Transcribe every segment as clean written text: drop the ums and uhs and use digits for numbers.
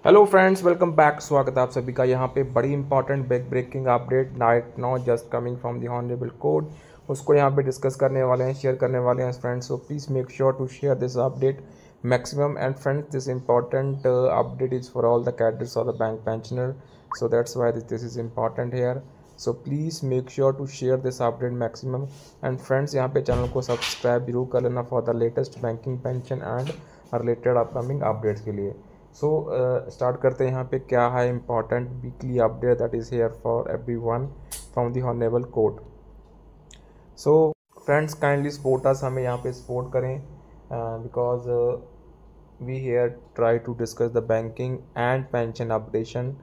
Hello friends, welcome back. स्वागत है आप सभी का यहाँ पे बड़ी important back breaking update night now just coming from the honourable court. उसको यहाँ पे डिस्कस करने वाले हैं, शेयर करने वाले हैं friends. So please make sure to share this update maximum. And friends, this important update is for all the cadres और the bank pensioner, so that's why this is important here. So please make sure to share this update maximum. And friends, यहाँ पे channel को subscribe जरूर कर लेना for the latest banking pension and related upcoming updates के लिए। So start करते हैं यहाँ पे क्या है important weekly update that is here for everyone from the honourable court. So friends, kindly support us, हमें यहाँ पे सपोर्ट करें because we here try to discuss the banking and pension updation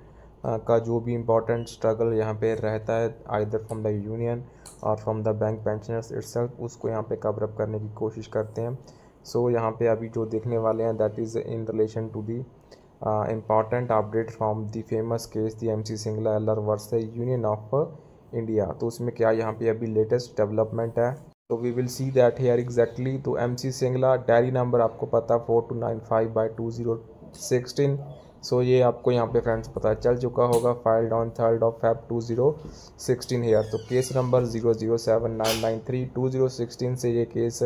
का जो भी इम्पोर्टेंट स्ट्रगल यहाँ पे रहता है आइदर फ्रॉम द यूनियन और from the bank pensioners itself, उसको यहाँ पे कवर अप करने की कोशिश करते हैं। सो यहाँ पे अभी जो देखने वाले हैं that is in relation to the important update from the famous case the MC Singla एलर वर्सेस यूनियन ऑफ इंडिया। तो उसमें क्या यहाँ पे अभी लेटेस्ट डेवलपमेंट है, तो we will see that here exactly. तो MC सिंगला डायरी नंबर आपको पता 4295/2016। सो ये आपको यहाँ पे फ्रेंड्स पता चल चुका होगा, filed on 3rd of Feb 2016 here. तो केस नंबर 007993 2016 से ये केस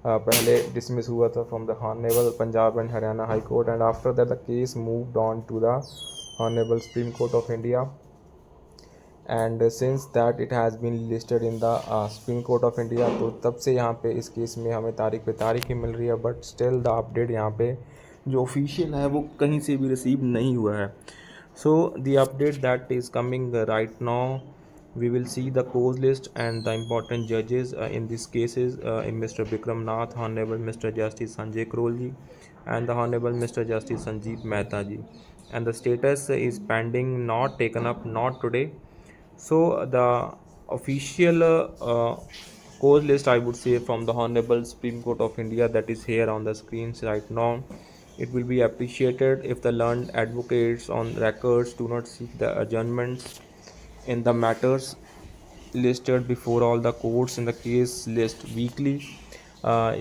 पहले डिसमिस हुआ था from the honourable Punjab and Haryana high court, and after that the case moved on to the honourable supreme court of India. And since that it has been listed in the supreme court of India, तो तब से यहाँ पे इस case में हमें तारीख पे तारीख ही मिल रही है, बट स्टिल द अपडेट यहाँ पे जो ऑफिशियल है वो कहीं से भी रिसीव नहीं हुआ है। So the update that is coming right now, we will see the cause list and the important judges in these cases in Mr. Bikram Nath, Honorable Mr. Justice Sanjay Karol ji, and the Honorable Mr. Justice Sanjeev Mehta ji, and the status is pending, not taken up, not today. So the official cause list, I would say, from the Honorable Supreme Court of India, that is here on the screens right now. It will be appreciated if the learned advocates on records do not seek the adjournments in the matters listed before all the courts in the case list weekly.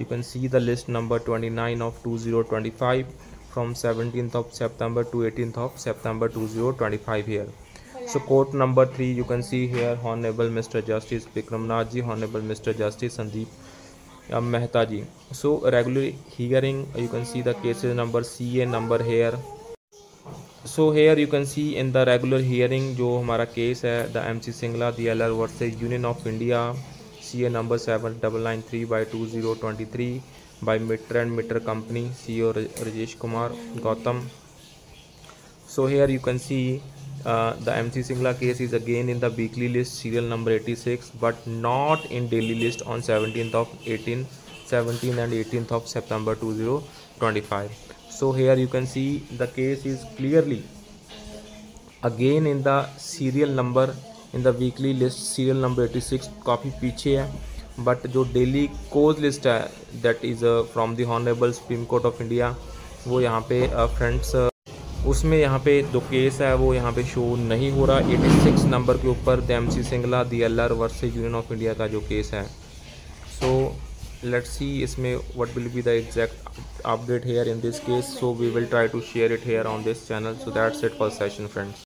You can see the list number 29 of 2025 from 17th of September to 18th of September 2025 here. So court number 3, you can see here Honorable Mr. Justice Bikram Nath ji, Honorable Mr. Justice Sanjeev Mehta ji. So regular hearing, you can see the cases number CA number here. So here you can see in the regular hearing जो हमारा case है the MC Singla the LR versus union of India CA number 7993/2023 by Mitter and Mitter company CEO Rajesh Kumar Gautam. So here you can see the MC Singla case is again in the weekly list serial number 86 but not in daily list on 17 and 18th of September 2025. So here you can see the case is clearly again in the serial number in the weekly list serial number 86, काफ़ी पीछे है, but जो daily कोज list है that is from the honourable supreme court of India, वो यहाँ पे friends उसमें यहाँ पे जो केस है वो यहाँ पे शो नहीं हो रहा। 86 नंबर के ऊपर the MC Singla the LR versus union of India का जो केस है। सो let's see इसमें what will be the exact update here in this case. So we will try to share it here on this channel. So that's it for session friends.